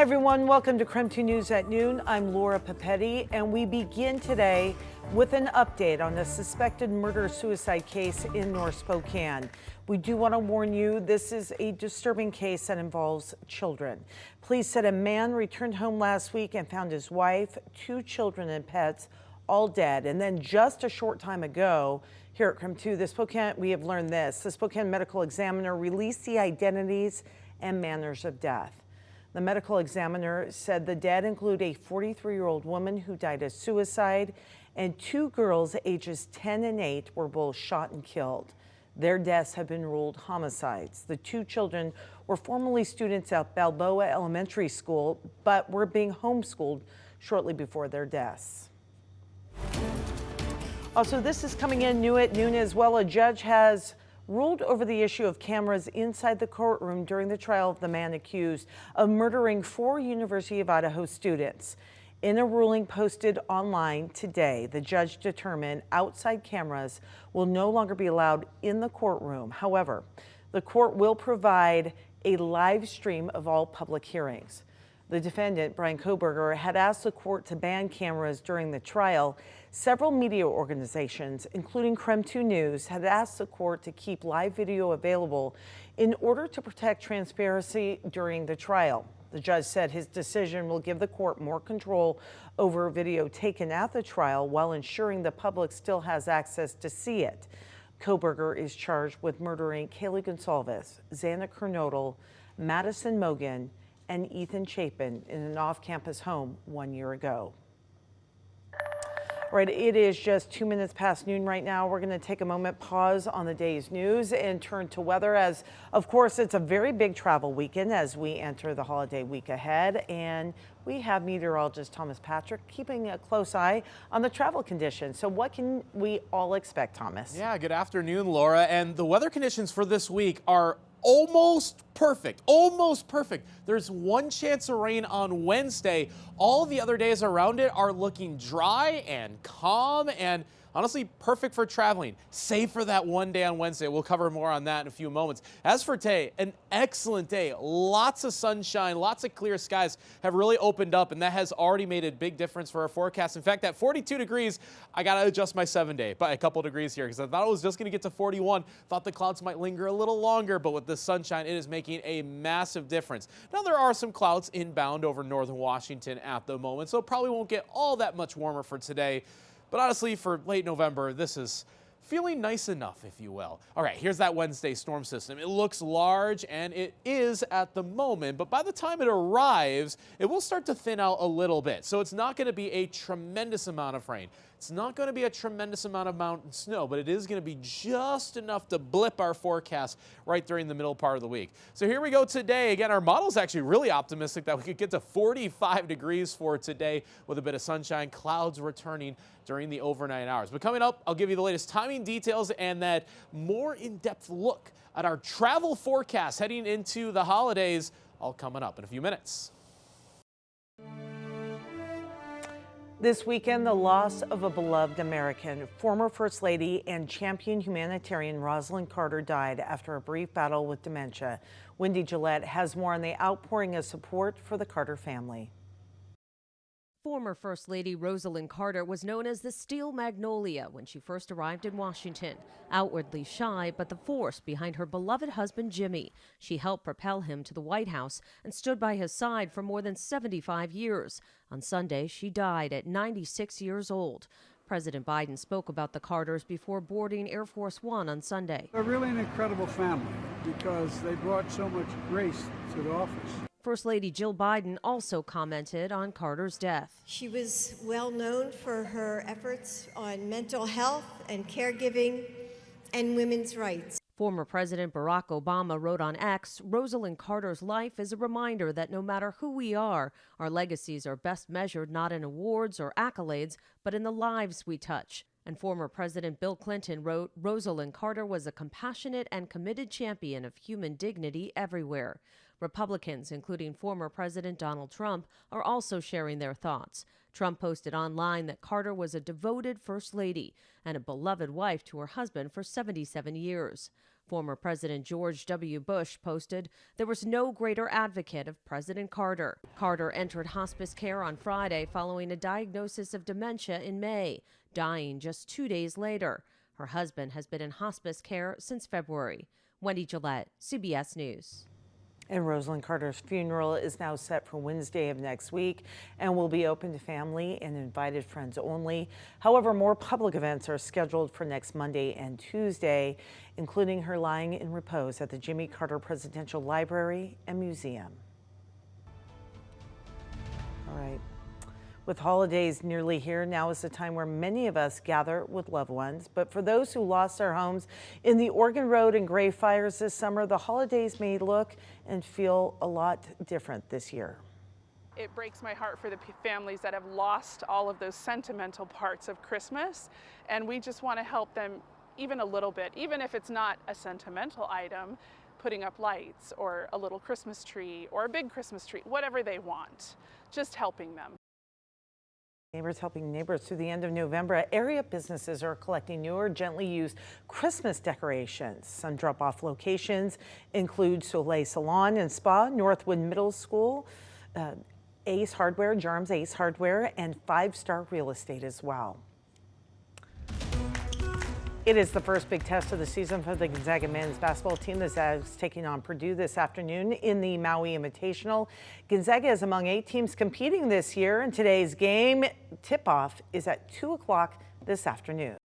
Hi everyone, welcome to KREM 2 News at Noon. I'm Laura Papetti, and we begin today with an update on a suspected murder-suicide case in North Spokane. We do want to warn you, this is a disturbing case that involves children. Police said a man returned home last week and found his wife, 2 children and pets all dead. And then just a short time ago, here at KREM 2, we have learned this. The Spokane Medical Examiner released the identities and manners of death. The medical examiner said the dead include a 43-year-old woman who died of suicide, and 2 girls ages 10 and 8 were both shot and killed. Their deaths have been ruled homicides. The 2 children were formerly students at Balboa Elementary School, but were being homeschooled shortly before their deaths. Also, this is coming in new at noon as well. A judge has ruled over the issue of cameras inside the courtroom during the trial of the man accused of murdering 4 University of Idaho students. In a ruling posted online today, the judge determined outside cameras will no longer be allowed in the courtroom. However, the court will provide a live stream of all public hearings. The defendant, Brian Koberger, had asked the court to ban cameras during the trial. Several media organizations, including KREM 2 News, had asked the court to keep live video available in order to protect transparency during the trial. The judge said his decision will give the court more control over video taken at the trial while ensuring the public still has access to see it. Koberger is charged with murdering Kaylee Gonsalves, Xana Kernodle, Madison Mogan, and Ethan Chapin in an off-campus home 1 year ago. All right, it is just 2 minutes past noon right now. We're going to take a moment, pause on the day's news, and turn to weather as, of course, it's a very big travel weekend as we enter the holiday week ahead. And we have meteorologist Thomas Patrick keeping a close eye on the travel conditions. So what can we all expect, Thomas? Yeah, good afternoon, Laura. And the weather conditions for this week are almost perfect, almost perfect. There's 1 chance of rain on Wednesday. All the other days around it are looking dry and calm and honestly perfect for traveling, save for that 1 day on Wednesday. We'll cover more on that in a few moments. As for today, an excellent day. Lots of sunshine, lots of clear skies have really opened up, and that has already made a big difference for our forecast. In fact, at 42 degrees, I got to adjust my 7-day by a couple degrees here because I thought it was just going to get to 41. Thought the clouds might linger a little longer, but with the sunshine, it is making a massive difference. Now, there are some clouds inbound over northern Washington at the moment, so it probably won't get all that much warmer for today. But honestly, for late November, this is feeling nice enough, if you will. All right, here's that Wednesday storm system. It looks large, and it is at the moment, but by the time it arrives, it will start to thin out a little bit. So it's not going to be a tremendous amount of rain. It's not going to be a tremendous amount of mountain snow, but it is going to be just enough to blip our forecast right during the middle part of the week. So here we go today. Again, our model is actually really optimistic that we could get to 45 degrees for today with a bit of sunshine, clouds returning during the overnight hours. But coming up, I'll give you the latest timing details and that more in-depth look at our travel forecast heading into the holidays, all coming up in a few minutes. This weekend, the loss of a beloved American. Former First Lady and champion humanitarian Rosalynn Carter died after a brief battle with dementia. Wendy Gillette has more on the outpouring of support for the Carter family. Former First Lady Rosalynn Carter was known as the Steel Magnolia when she first arrived in Washington. Outwardly shy, but the force behind her beloved husband Jimmy. She helped propel him to the White House and stood by his side for more than 75 years. On Sunday, she died at 96 years old. President Biden spoke about the Carters before boarding Air Force One on Sunday. They're really an incredible family because they brought so much grace to the office. First Lady Jill Biden also commented on Carter's death. She was well known for her efforts on mental health and caregiving and women's rights. Former President Barack Obama wrote on X, Rosalynn Carter's life is a reminder that no matter who we are, our legacies are best measured not in awards or accolades, but in the lives we touch. And former President Bill Clinton wrote, Rosalynn Carter was a compassionate and committed champion of human dignity everywhere. Republicans, including former President Donald Trump, are also sharing their thoughts. Trump posted online that Carter was a devoted First Lady and a beloved wife to her husband for 77 years. Former President George W. Bush posted, "There was no greater advocate of President Carter." Carter entered hospice care on Friday following a diagnosis of dementia in May, dying just 2 days later. Her husband has been in hospice care since February. Wendy Gillette, CBS News. And Rosalind Carter's funeral is now set for Wednesday of next week and will be open to family and invited friends only. However, more public events are scheduled for next Monday and Tuesday, including her lying in repose at the Jimmy Carter Presidential Library and Museum. All right. With holidays nearly here, now is the time where many of us gather with loved ones. But for those who lost their homes in the Oregon Road and Gray fires this summer, the holidays may look and feel a lot different this year. It breaks my heart for the families that have lost all of those sentimental parts of Christmas, and we just want to help them even a little bit, even if it's not a sentimental item, putting up lights or a little Christmas tree or a big Christmas tree, whatever they want, just helping them. Neighbors helping neighbors through the end of November. Area businesses are collecting newer, gently used Christmas decorations. Some drop-off locations include Soleil Salon and Spa, Northwood Middle School, Ace Hardware, Jarms Ace Hardware, and 5 Star Real Estate as well. It is the first big test of the season for the Gonzaga men's basketball team. The Zags taking on Purdue this afternoon in the Maui Invitational. Gonzaga is among 8 teams competing this year, and today's game tip-off is at 2 o'clock this afternoon.